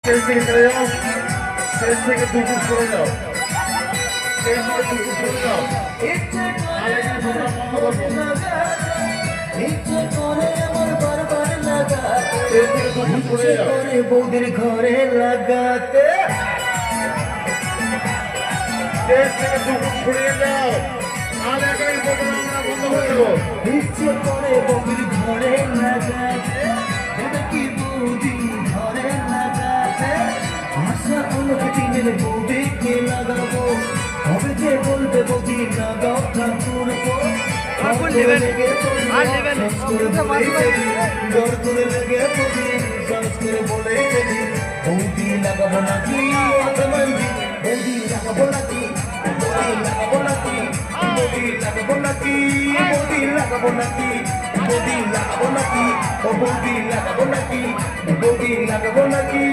Stage থেকে চলে যাও, স্টেজ থেকে দুপুর সরে যাও, স্টেজ থেকে দুপুর সরে যাও। আর এখানে প্রোগ্রাম বন্ধ করবো। স্টেজ থেকে দুপুর সরে যাও। বৌদির ঘরে লাগাতে স্টেজ থেকে দুপুর সরিয়ে যাও। আর এখানে প্রোগ্রাম আমরা বন্ধ করে দেবো। ইচ্ছে করে বৌদির ঘরে লাগাতে, এটা কি বৌদি ঘরে লাগাতে, আশা অনেক দিনের বৌদিকে লাগাবো, হবে যে বলবে বৌদি লাগাও ঠাকুর বৌদি লাগাবো নাকি বৌদি লাগাবো নাকি লাগাবো নাকি বৌদি লাগাবো নাকি বৌদি লাগাবো নাকি বৌদি লাগাবো নাকি বৌদি লাগাবো নাকি বৌদি লাগাবো নাকি